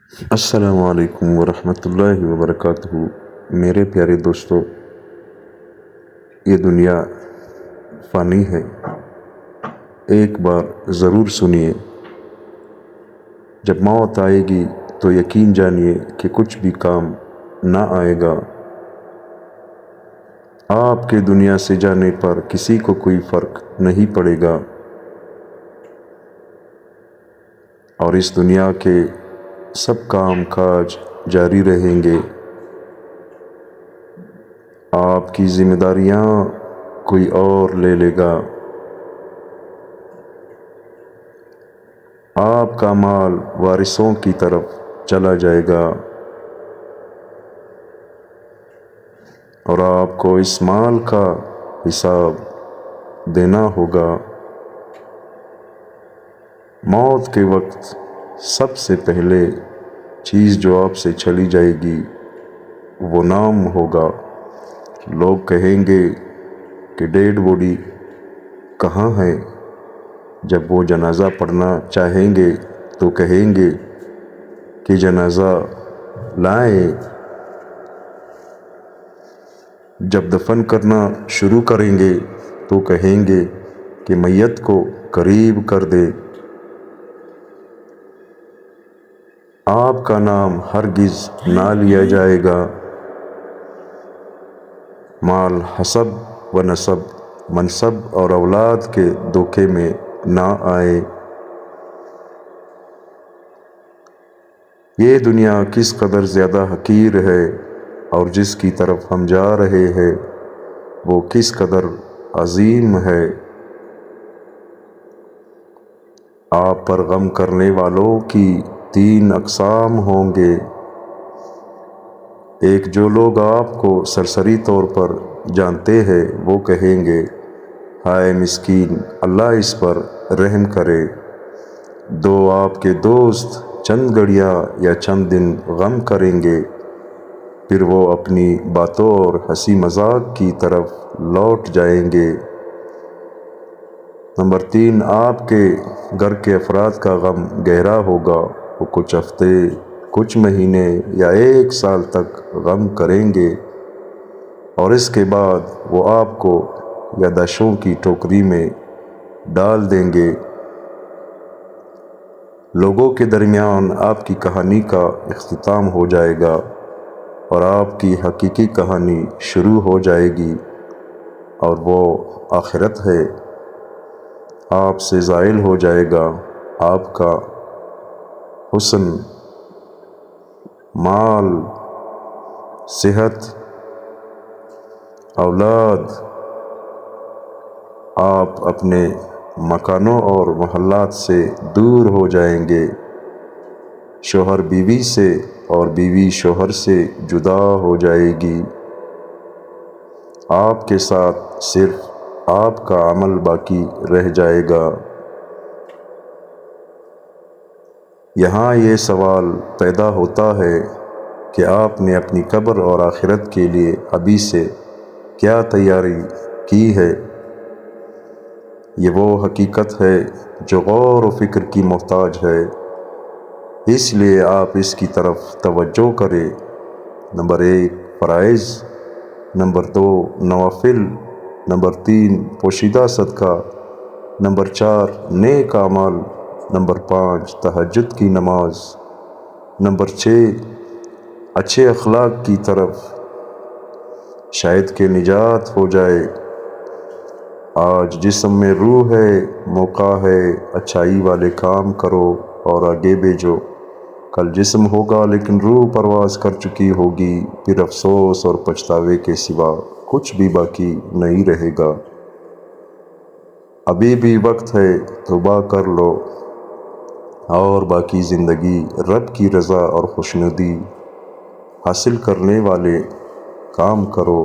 السلام علیکم ورحمۃ اللہ وبرکاتہ۔ میرے پیارے دوستو، یہ دنیا فانی ہے۔ ایک بار ضرور سنیے، جب موت آئے گی تو یقین جانیے کہ کچھ بھی کام نہ آئے گا۔ آپ کے دنیا سے جانے پر کسی کو کوئی فرق نہیں پڑے گا، اور اس دنیا کے سب کام کاج جاری رہیں گے۔ آپ کی ذمہ داریاں کوئی اور لے لے گا۔ آپ کا مال وارثوں کی طرف چلا جائے گا، اور آپ کو اس مال کا حساب دینا ہوگا۔ موت کے وقت سب سے پہلے چیز جو آپ سے چلی جائے گی وہ نام ہوگا۔ لوگ کہیں گے کہ ڈیڈ باڈی کہاں ہے؟ جب وہ جنازہ پڑھنا چاہیں گے تو کہیں گے کہ جنازہ لائیں۔ جب دفن کرنا شروع کریں گے تو کہیں گے کہ میت کو قریب کر دے۔ آپ کا نام ہرگز نہ لیا جائے گا۔ مال حسب و نسب، منصب اور اولاد کے دھوکے میں نہ آئے۔ یہ دنیا کس قدر زیادہ حقیر ہے، اور جس کی طرف ہم جا رہے ہیں وہ کس قدر عظیم ہے۔ آپ پر غم کرنے والوں کی 3 اقسام ہوں گے۔ ایک، جو لوگ آپ کو سرسری طور پر جانتے ہیں وہ کہیں گے ہائے مسکین، اللہ اس پر رحم کرے۔ 2، آپ کے دوست چند گھڑیاں یا چند دن غم کریں گے، پھر وہ اپنی باتوں اور ہنسی مذاق کی طرف لوٹ جائیں گے۔ نمبر 3، آپ کے گھر کے افراد کا غم گہرا ہوگا۔ وہ کچھ ہفتے، کچھ مہینے یا 1 سال تک غم کریں گے، اور اس کے بعد وہ آپ کو یادداشتوں کی ٹوکری میں ڈال دیں گے۔ لوگوں کے درمیان آپ کی کہانی کا اختتام ہو جائے گا، اور آپ کی حقیقی کہانی شروع ہو جائے گی، اور وہ آخرت ہے۔ آپ سے زائل ہو جائے گا آپ کا حسن، مال، صحت، اولاد۔ آپ اپنے مکانوں اور محلات سے دور ہو جائیں گے۔ شوہر بیوی سے اور بیوی شوہر سے جدا ہو جائے گی۔ آپ کے ساتھ صرف آپ کا عمل باقی رہ جائے گا۔ یہاں یہ سوال پیدا ہوتا ہے کہ آپ نے اپنی قبر اور آخرت کے لیے ابھی سے کیا تیاری کی ہے؟ یہ وہ حقیقت ہے جو غور و فکر کی محتاج ہے، اس لیے آپ اس کی طرف توجہ کریں۔ نمبر 1، فرائض۔ نمبر 2، نوافل۔ نمبر 3، پوشیدہ صدقہ۔ نمبر 4، نیک اعمال۔ نمبر 5، تہجد کی نماز۔ نمبر 6، اچھے اخلاق کی طرف، شاید کہ نجات ہو جائے۔ آج جسم میں روح ہے، موقع ہے، اچھائی والے کام کرو اور آگے بھیجو۔ کل جسم ہوگا لیکن روح پرواز کر چکی ہوگی، پھر افسوس اور پچھتاوے کے سوا کچھ بھی باقی نہیں رہے گا۔ ابھی بھی وقت ہے، توبہ کر لو، اور باقی زندگی رب کی رضا اور خوشنودی حاصل کرنے والے کام کرو۔